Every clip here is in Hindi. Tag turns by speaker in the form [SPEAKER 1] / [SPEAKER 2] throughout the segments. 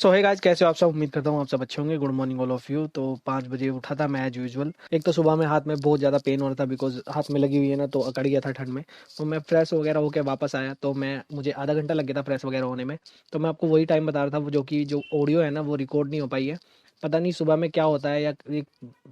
[SPEAKER 1] सो हे गाइस, कैसे हो आप सब। उम्मीद करता हूँ आप सब अच्छे होंगे। Good morning all of you. तो 5 बजे उठा था मैं एज यूजुअल। एक तो सुबह में हाथ में बहुत ज़्यादा पेन हो रहा था बिकॉज हाथ में लगी हुई है ना, तो अकड़ गया था ठंड में। तो मैं फ्रेश वगैरह होकर वापस आया, तो मुझे आधा घंटा लग गया था फ्रेश वगैरह होने में। तो मैं आपको वही टाइम बता रहा था, वो जो ऑडियो है ना वो रिकॉर्ड नहीं हो पाई है। पता नहीं सुबह में क्या होता है, या एक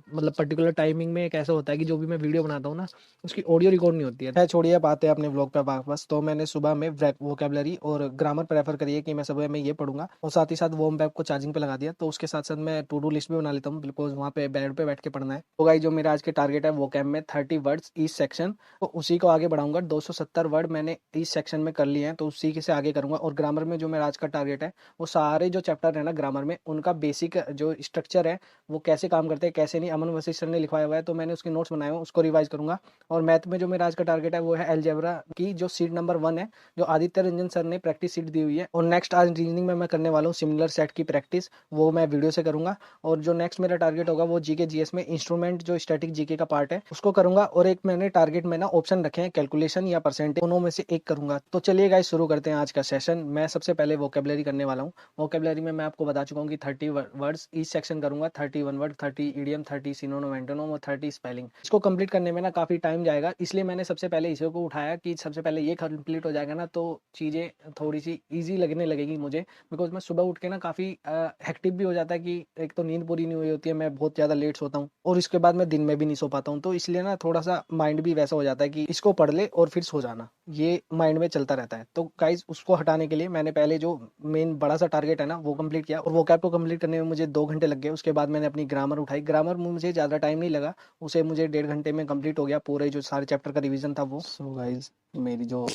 [SPEAKER 1] मतलब पर्टिकुलर टाइमिंग में एक ऐसा होता है कि जो भी मैं वीडियो बनाता हूँ ना, उसकी ऑडियो रिकॉर्ड नहीं होती है। खैर छोड़िए, अब आते हैं अपने व्लॉग पे वापस। तो मैंने सुबह में वोकेबलरी और ग्रामर प्रेफर करिए कि मैं सुबह में ये पढ़ूंगा, और साथ ही साथ वॉर्म वेब को चार्जिंग पे लगा दिया। तो उसके साथ साथ मैं टू डू लिस्ट भी बना लेता हूँ, बिकॉज वहाँ पे बेड पे बैठ के पढ़ना है। तो गाइस, जो मेरा आज के टारगेट है वो कैम में 30 वर्ड्स ईच सेक्शन, तो उसी को आगे बढ़ाऊंगा। 270 वर्ड मैंने इस सेक्शन में कर लिए हैं, तो उसी के से आगे करूंगा। और ग्रामर में जो मेरा आज का टारगेट है, वो सारे जो चैप्टर है ना ग्रामर में, उनका बेसिक जो स्ट्रक्चर है वो कैसे काम करते हैं कैसे नहीं, अमन वशिष्ठ सर ने लिखवाया हुआ है, तो मैंने उसके नोट्स बनाए हुए हैं, उसको रिवाइज करूंगा। और मैथ में जो मेरा आज का टारगेट है वो है एलजेब्रा की जो सीट नंबर 1 है, जो आदित्य रंजन सर ने प्रैक्टिस सीट दी हुई है। और नेक्स्ट आज रीजनिंग में मैं करने वाला हूँ सिमिलर सेट की प्रैक्टिस, वो मैं वीडियो से करूंगा। और जो नेक्स्ट मेरा टारगेट होगा वो जीके जीएस में इंस्ट्रूमेंट जो स्टैटिक जीके का पार्ट है उसको करूंगा। और एक मैंने टारगेट में ना ऑप्शन रखे हैं, कैलकुलेशन या परसेंटेज, दोनों में से एक करूंगा। तो चलिए गाइस, शुरू करते हैं आज का सेशन। मैं सबसे पहले वोकेबलरी करने वाला हूँ। वोकेबलरी में मैं आपको बता चुका हूँ कि 30 वर्ड्स ईच सेक्शन करूंगा। 31 वर्ड, 30 इडियम, 30 सिनोनिम एंटोनिम और 30 स्पेलिंग। इसको कंप्लीट करने में ना काफी टाइम जाएगा, इसलिए मैंने सबसे पहले इसी को उठाया कि सबसे पहले ये कंप्लीट हो जाएगा ना, तो चीजें थोड़ी सी ईजी लगने लगेगी मुझे। बिकॉज मैं सुबह उठ के ना काफी हेक्टिक भी हो जाता है कि एक तो नींद पूरी नहीं हुई होती है, मैं बहुत ज्यादा लेट सोता हूँ, और इसके बाद मैं दिन में भी नहीं सो पाता हूँ। तो इसलिए ना थोड़ा सा माइंड भी वैसा हो जाता है कि इसको पढ़ ले और फिर सो जाना, ये माइंड में चलता रहता है। तो गाइज, उसको हटाने के लिए मैंने पहले जो मेन बड़ा सा टारगेट है ना वो कंप्लीट किया, और वो कैप को कंप्लीट करने में मुझे 2 घंटे लग गए। उसके बाद मैंने अपनी ग्रामर उठाई। ग्रामर में मुझे ज़्यादा टाइम नहीं लगा, उसे मुझे 1.5 घंटे में कंप्लीट हो गया, पूरे जो सारे चैप्टर का रिवीजन था वो। सो गाइज, मेरी जो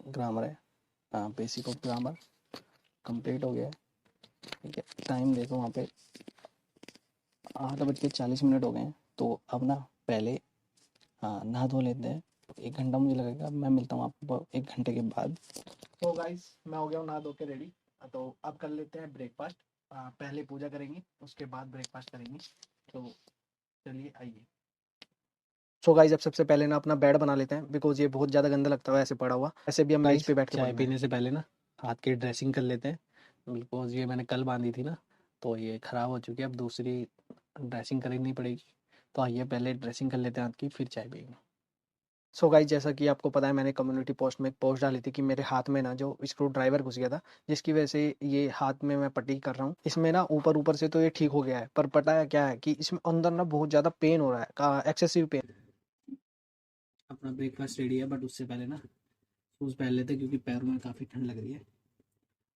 [SPEAKER 1] ग्रामर है, बेसिक ऑफ ग्रामर कंप्लीट हो गया है। ठीक है, टाइम देखो वहाँ पे 8:40 हो गए हैं। तो अब ना पहले नहा धो लेते हैं। 1 घंटा मुझे लगेगा, मैं मिलता हूँ आपको 1 घंटे के बाद। तो गाइस, मैं हो गया हूँ नहा धो के रेडी। तो अब कर लेते हैं ब्रेकफास्ट। पहले पूजा करेंगे, उसके बाद ब्रेकफास्ट करेंगे। तो चलिए आइए। सो गाइस, अब सबसे पहले ना अपना बेड बना लेते हैं, बिकॉज ये बहुत ज़्यादा गंदा लगता है ऐसे पड़ा हुआ। ऐसे भी हम मेज पे बैठ के चाय पीने से पहले ना हाथ की ड्रेसिंग कर लेते हैं, बिकॉज ये मैंने कल बांधी थी ना, तो ये ख़राब हो चुकी है। अब दूसरी ड्रेसिंग करनी पड़ेगी। तो आइए पहले ड्रेसिंग कर लेते हैं हाथ की, फिर चाय पिएंगे। सो गाइस, जैसा कि आपको पता है, मैंने कम्युनिटी पोस्ट में एक पोस्ट डाली थी कि मेरे हाथ में ना जो स्क्रू ड्राइवर घुस गया था, जिसकी वजह से ये हाथ में मैं पट्टी कर रहा हूँ। इसमें ना ऊपर ऊपर से तो ये ठीक हो गया है, पर पता है क्या है कि इसमें अंदर ना बहुत ज़्यादा पेन हो रहा है, एक्सेसिव पेन। अपना ब्रेकफास्ट रेडी है, बट उससे पहले ना शूज़ पहन लेते हैं, क्योंकि पैरों में काफ़ी ठंड लग रही है,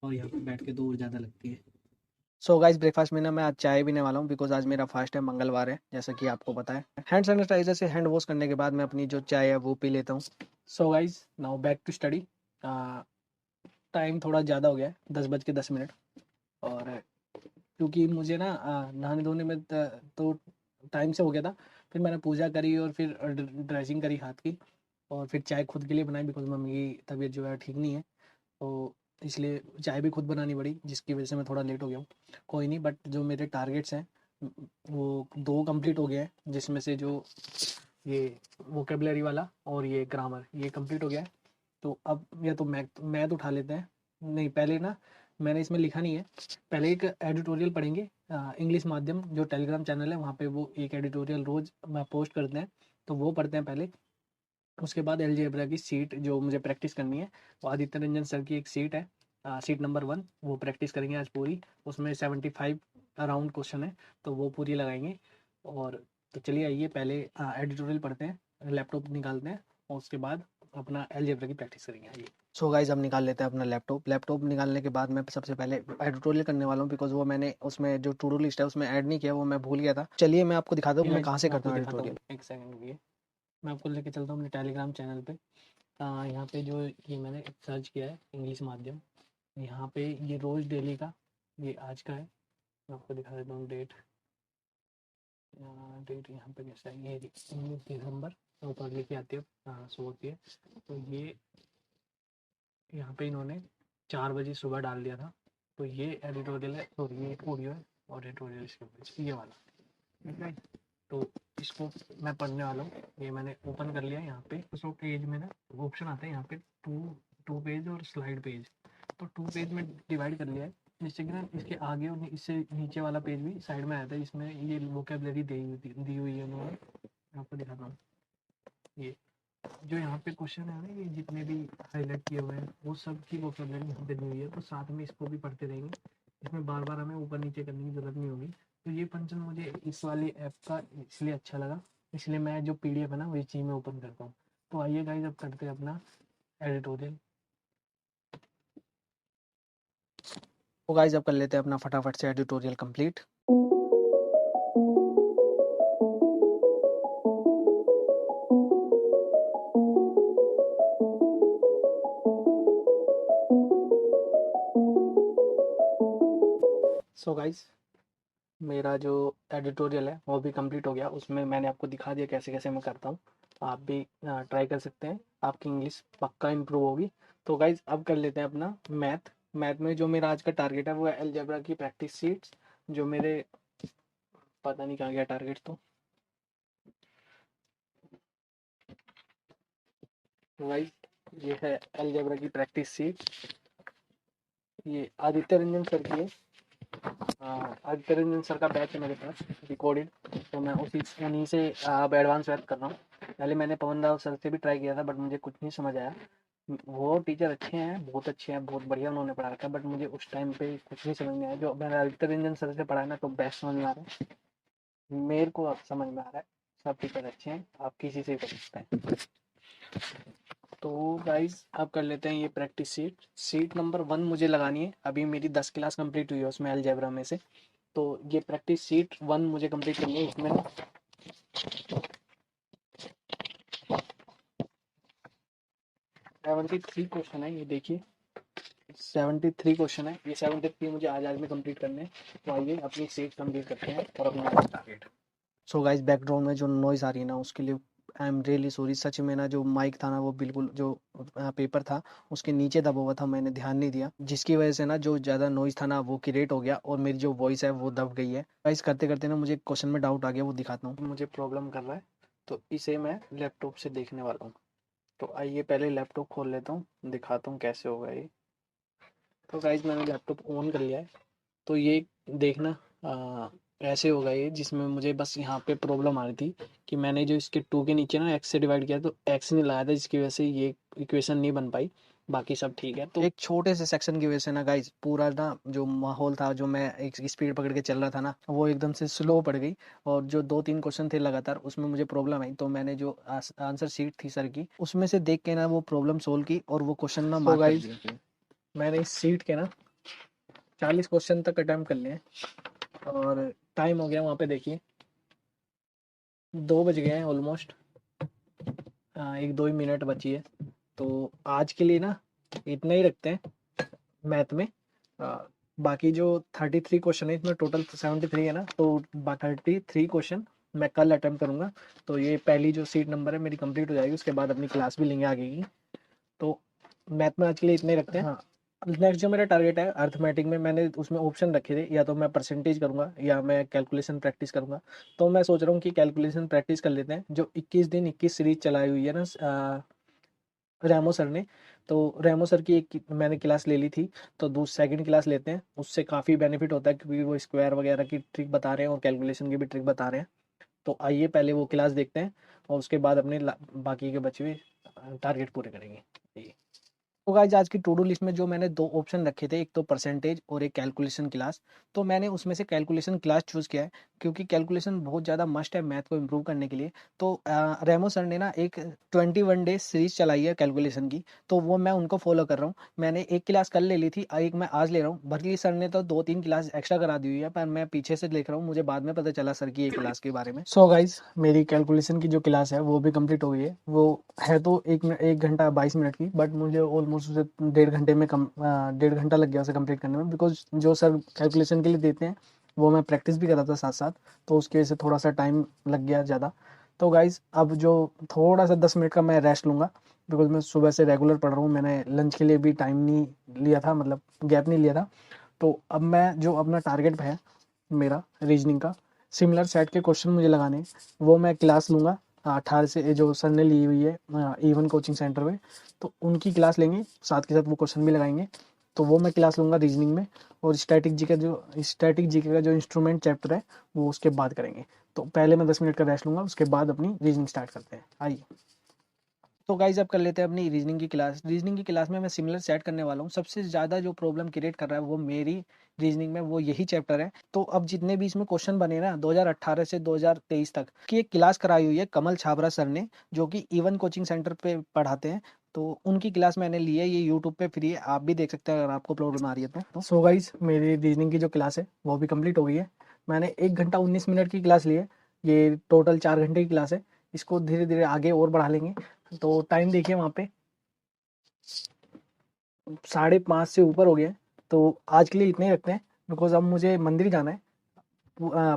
[SPEAKER 1] और यहाँ पे बैठ के तो और ज़्यादा लगती है। सो गाइस, ब्रेकफास्ट में ना मैं आज चाय पीने वाला हूँ, बिकॉज आज मेरा फास्ट है, मंगलवार है, जैसा कि आपको पता है। हैंड सैनिटाइजर से हैंड वॉश करने के बाद मैं अपनी जो चाय है वो पी लेता हूँ। So guys, now back to study. Time थोड़ा ज़्यादा हो गया है, 10:10। और क्योंकि मुझे ना नहाने धोने में तो टाइम से हो गया था। फिर मैंने पूजा करी, और फिर ड्रेसिंग करी हाथ की, और फिर चाय खुद के लिए बनाई, बिकॉज मम्मी की तबीयत जो है ठीक नहीं है। तो इसलिए चाय भी खुद बनानी पड़ी, जिसकी वजह से मैं थोड़ा लेट हो गया हूँ। कोई नहीं, बट जो मेरे टारगेट्स हैं वो 2 कंप्लीट हो गए हैं, जिसमें से जो ये वोकेबलरी वाला और ये ग्रामर, ये कंप्लीट हो गया है। तो अब या तो मैथ उठा लेते हैं। नहीं, पहले ना मैंने इसमें लिखा नहीं है, पहले एक एडिटोरियल पढ़ेंगे। इंग्लिश माध्यम जो टेलीग्राम चैनल है, वहाँ पे वो एक एडिटोरियल रोज मैं पोस्ट करते हैं, तो वो पढ़ते हैं पहले। उसके बाद अलजेब्रा की सीट जो मुझे प्रैक्टिस करनी है, वो आदित्य रंजन सर की एक सीट है, सीट नंबर 1, वो प्रैक्टिस करेंगे आज पूरी। उसमें 75 अराउंड क्वेश्चन है, तो वो पूरी लगाएंगे। और तो चलिए आइए पहले एडिटोरियल पढ़ते हैं, लैपटॉप निकालते हैं, और उसके बाद अपना अलजेब्रा की प्रैक्टिस करेंगे। आइए। सो गाइज, अब निकाल लेते हैं अपना लैपटॉप निकालने के बाद मैं सबसे पहले एडिटोरियल करने वाला हूँ, बिकॉज वो मैंने उसमें जो टू डू लिस्ट है उसमें ऐड नहीं किया, वो मैं भूल गया था। चलिए मैं आपको दिखाता हूँ मैं कहाँ से करता हूँ एडिटोरियल। एक सेकंड रुकिए, मैं आपको लेके चलता हूँ अपने टेलीग्राम चैनल पे। यहाँ पे जो ये मैंने सर्च किया है इंग्लिश माध्यम, यहाँ पे ये रोज़ डेली का, ये आज का है। मैं आपको दिखा देता हूँ डेट। डेट यहाँ पे कैसा है, ये 19 दिसंबर ऊपर लिखी आती है, शो होती है। तो ये यहाँ पे इन्होंने 4 बजे सुबह डाल दिया था। तो ये एडिटोरियल है, सॉरी ये ऑडियो है, और एडिटोरियल इसके ऊपर ये वाला, ठीक है। तो इसको मैं पढ़ने वाला हूँ। ये मैंने ओपन कर लिया है। यहाँ पे तो पेज में ना ऑप्शन आता है यहाँ पे टू टू पेज और स्लाइड पेज। तो 2 पेज में डिवाइड कर लिया है, जैसे कि ना इसके आगे और इससे नीचे वाला पेज भी साइड में आया था, इसमें ये वोकेबलरी दी हुई है उन्होंने। आपको दिखाता हूँ, ये जो यहाँ पे क्वेश्चन है ना, ये जितने भी हाईलाइट किए हुए हैं वो सब की वोकेबलरी यहाँ पे दी हुई है, तो साथ में इसको भी पढ़ते रहेंगे। इसमें बार बार हमें ऊपर नीचे करने की ज़रूरत नहीं होगी। तो ये फंक्शन मुझे इस वाली ऐप का इसलिए अच्छा लगा, इसलिए मैं जो PDF है ना वही चीज़ में ओपन करता हूँ। तो आइए गाइस, अब करते हैं अपना एडिटोरियल। तो गाइस, अब कर लेते हैं अपना फटाफट से एडिटोरियल कंप्लीट। सो गाइस, मेरा जो एडिटोरियल है वो भी कंप्लीट हो गया। उसमें मैंने आपको दिखा दिया कैसे कैसे मैं करता हूँ। आप भी ट्राई कर सकते हैं, आपकी इंग्लिश पक्का इम्प्रूव होगी। तो गाइज, अब कर लेते हैं अपना मैथ। मैथ में जो मेरा आज का टारगेट है वो है अलजेब्रा की प्रैक्टिस सीट्स। जो मेरे पता नहीं कहाँ गया टारगेट। तो गाइज, ये है अलजेब्रा की प्रैक्टिस सीट। ये आदित्य रंजन सर की है। आदित्य रंजन सर का बैच है मेरे पास रिकॉर्डेड। तो मैं उन्हीं से अब एडवांस मैथ कर रहा हूँ। पहले मैंने पवन राव सर से भी ट्राई किया था, बट मुझे कुछ नहीं समझ आया। वो टीचर अच्छे हैं, बहुत अच्छे हैं, बहुत बढ़िया उन्होंने पढ़ा रखा है, बट मुझे उस टाइम पे कुछ नहीं समझ में आया। जो मैंने आदित्य रंजन सर से पढ़ा है ना, तो बेस्ट समझ में आ रहा है मेरे को, अब समझ में आ रहा है। सब टीचर अच्छे हैं, आप किसी से भी कर सकते हैं। तो गाइज, अब कर लेते हैं ये प्रैक्टिस सीट नंबर 1 मुझे लगानी है। अभी मेरी 10 क्लास कंप्लीट हुई है उसमें अलजेब्रा में से। तो ये प्रैक्टिस सीट 1 मुझे कंप्लीट करनी है। इसमें 73 क्वेश्चन है, ये देखिए 73 क्वेश्चन है। ये 73 मुझे आज में कंप्लीट करने हैं। तो आइए अपनी सीट कंप्लीट करते हैं और अपना टारगेट। सो गाइस, बैकग्राउंड में जो नॉइज़ आ रही है ना, उसके लिए आई एम रियली सॉरी। सच में ना, जो माइक था ना वो बिल्कुल जो पेपर था उसके नीचे दबा हुआ था, मैंने ध्यान नहीं दिया, जिसकी वजह से ना जो ज़्यादा नॉइज़ था ना वो क्रिएट हो गया और मेरी जो वॉइस है वो दब गई है। गाइस, करते करते ना मुझे क्वेश्चन में डाउट आ गया, वो दिखाता हूँ। मुझे प्रॉब्लम कर रहा है, तो इसे मैं लैपटॉप से देखने वाला हूँ। तो आइए पहले लैपटॉप खोल लेता हूँ, दिखाता हूँ कैसे होगा ये। तो गाइज, मैंने लैपटॉप ऑन कर लिया है। तो ये देखना, ऐसे होगा ये, जिसमें मुझे बस यहाँ पे प्रॉब्लम आ रही थी कि मैंने जो इसके 2 के नीचे ना एक्स से डिवाइड किया, तो एक्स नहीं लगाया था, जिसकी वजह से ये इक्वेशन नहीं बन पाई। बाकी सब ठीक है। तो एक छोटे से सेक्शन की वजह से ना गाइज, पूरा ना जो माहौल था, जो मैं एक स्पीड पकड़ के चल रहा था ना, वो एकदम से स्लो पड़ गई। और जो 2-3 क्वेश्चन थे लगातार, उसमें मुझे प्रॉब्लम आई। तो मैंने जो आंसर शीट थी सर की, उसमें से देख के ना वो प्रॉब्लम सोल्व की और वो क्वेश्चन ना मार्क कर दिया। मैंने इस सीट के ना 40 क्वेश्चन तक अटेम्प्ट कर लिए और टाइम हो गया वहाँ पे देखिए 2 बज गए हैं ऑलमोस्ट। 1-2 ही मिनट बची है। तो आज के लिए ना इतना ही रखते हैं मैथ में। बाकी जो 33 क्वेश्चन है, इसमें टोटल 73 है ना, तो 33 क्वेश्चन मैं कल अटेम्प्ट करूँगा। तो ये पहली जो सीट नंबर है मेरी कंप्लीट हो जाएगी, उसके बाद अपनी क्लास भी लेंगे आगे की। तो मैथ में आज के लिए इतने रखते हैं। हाँ, नेक्स्ट जो मेरा टारगेट है अर्थमेटिक में, मैंने उसमें ऑप्शन रखे थे, या तो मैं परसेंटेज करूंगा या मैं कैलकुलेशन प्रैक्टिस करूंगा। तो मैं सोच रहा हूँ कि कैलकुलेशन प्रैक्टिस कर लेते हैं। जो 21 दिन 21 सीरीज चलाई हुई है ना रेमो सर ने, तो रेमो सर की एक मैंने क्लास ले ली थी। तो सेकंड क्लास लेते हैं, उससे काफ़ी बेनिफिट होता है, क्योंकि वो स्क्वायर वगैरह की ट्रिक बता रहे हैं और कैलकुलेशन की भी ट्रिक बता रहे हैं। तो आइए पहले वो क्लास देखते हैं और उसके बाद अपने बाकी के बचे हुए टारगेट पूरे करेंगे। तो गाइज, आज की टू डू लिस्ट में जो मैंने 2 ऑप्शन रखे थे, एक तो परसेंटेज और एक कैलकुलेशन क्लास, तो मैंने उसमें से कैलकुलेशन क्लास चूज़ किया है, क्योंकि कैलकुलेशन बहुत ज़्यादा मस्ट है मैथ को इम्प्रूव करने के लिए। तो रेमो सर ने ना एक 21 डे सीरीज चलाई है कैलकुलेशन की, तो वो मैं उनको फॉलो कर रहा हूँ। मैंने एक क्लास कल ले ली थी, एक मैं आज ले रहा हूँ। भरली सर ने तो 2-3 क्लास एक्स्ट्रा करा दी हुई है, पर मैं पीछे से देख रहा हूँ, मुझे बाद में पता चला सर की एक क्लास के बारे में। सो गाइज, मेरी कैलकुलेशन की जो क्लास है वो भी कंप्लीट हो गई है। वो है तो 1 घंटा 22 मिनट की, बट मुझे ऑलमोस्ट उसे 1.5 घंटे में 1.5 घंटा लग गया उसे कंप्लीट करने में, बिकॉज जो सर कैलकुलेशन के लिए देते हैं वो मैं प्रैक्टिस भी कर रहा था साथ साथ, तो उसकी वजह से थोड़ा सा टाइम लग गया ज़्यादा। तो गाइज, अब जो थोड़ा सा 10 मिनट का मैं रेस्ट लूँगा, बिकॉज मैं सुबह से रेगुलर पढ़ रहा हूँ, मैंने लंच के लिए भी टाइम नहीं लिया था, मतलब गैप नहीं लिया था। तो अब मैं जो अपना टारगेट है मेरा रीजनिंग का, सिमिलर सेट के क्वेश्चन मुझे लगाने हैं, वो मैं क्लास लूँगा 18 से, जो सर ने ली हुई है E1 कोचिंग सेंटर में। तो उनकी क्लास लेंगे, साथ के साथ वो क्वेश्चन भी लगाएंगे। तो वो मैं क्लास लूँगा रीजनिंग में, और स्टैटिक जीके का जो इंस्ट्रूमेंट चैप्टर है वो उसके बाद करेंगे। तो पहले मैं 10 मिनट का रेस्ट लूँगा, उसके बाद अपनी रीजनिंग स्टार्ट करते हैं। आइए, तो गाइज अब कर लेते हैं अपनी रीजनिंग की क्लास। रीजनिंग की क्लास में मैं सिमिलर सेट करने वाला हूँ। सबसे ज़्यादा जो प्रॉब्लम क्रिएट कर रहा है वो मेरी रीजनिंग में वो यही चैप्टर है। तो अब जितने भी इसमें क्वेश्चन बने ना 2018 से 2023 तक की एक क्लास कराई हुई है कमल छाबरा सर ने, जो कि इवन कोचिंग सेंटर पे पढ़ाते हैं। तो उनकी क्लास मैंने ली है, ये यूट्यूब पे फ्री है, आप भी देख सकते हैं अगर आपको प्रॉब्लम आ रही है तो। सो गाइज मेरी रीजनिंग की जो क्लास है वो भी कंप्लीट हो गई है। मैंने 1 घंटा 19 मिनट की क्लास ली है, ये टोटल 4 घंटे की क्लास है। इसको धीरे धीरे आगे और बढ़ा लेंगे। तो टाइम देखिए वहाँ पे 5:30 से ऊपर हो गया है। तो आज के लिए इतने ही रखते हैं, बिकॉज अब मुझे मंदिर जाना है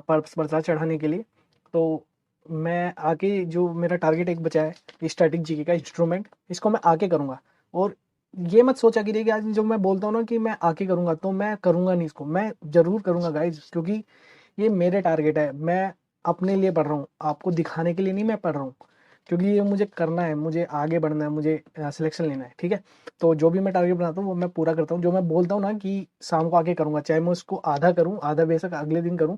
[SPEAKER 1] प्रसाद चढ़ाने के लिए। तो मैं आके जो मेरा टारगेट एक बचा है स्टैटिक जीके का इंस्ट्रूमेंट, इसको मैं आके करूँगा। और ये मत सोचा कीजिए कि आज जो मैं बोलता हूँ ना कि मैं आके करूँगा तो मैं करूँगा नहीं, इसको मैं ज़रूर करूँगा गाइज, क्योंकि ये मेरे टारगेट है। मैं अपने लिए पढ़ रहा हूँ, आपको दिखाने के लिए नहीं मैं पढ़ रहा हूँ, क्योंकि ये मुझे करना है, मुझे आगे बढ़ना है, मुझे सिलेक्शन लेना है, ठीक है। तो जो भी मैं टारगेट बनाता हूँ वो मैं पूरा करता हूँ। जो मैं बोलता हूँ ना कि शाम को आके करूँगा, चाहे मैं उसको आधा करूँ, आधा बेशक अगले दिन करूँ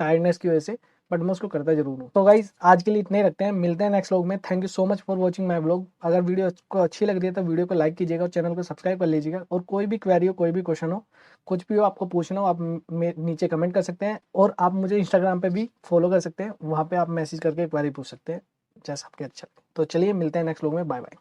[SPEAKER 1] टायर्डनेस की वजह से, बट मैं उसको करता जरूर हूँ। तो गाइज आज के लिए इतने ही रखते हैं, मिलते हैं नेक्स्ट व्लॉग में। Thank you so much for watching my vlog. अगर वीडियो को अच्छी लग रही है तो वीडियो को लाइक कीजिएगा और चैनल को सब्सक्राइब कर लीजिएगा। और कोई भी क्वेरी हो, कोई भी क्वेश्चन हो, कुछ भी हो आपको पूछना हो, आप नीचे कमेंट कर सकते हैं। और आप मुझे इंस्टाग्राम पे भी फॉलो कर सकते हैं, वहाँ पे आप मैसेज करके क्वेरी पूछ सकते हैं, जैसा आपके अच्छा लगे। तो चलिए मिलते हैं नेक्स्ट व्लॉग में, बाय बाय।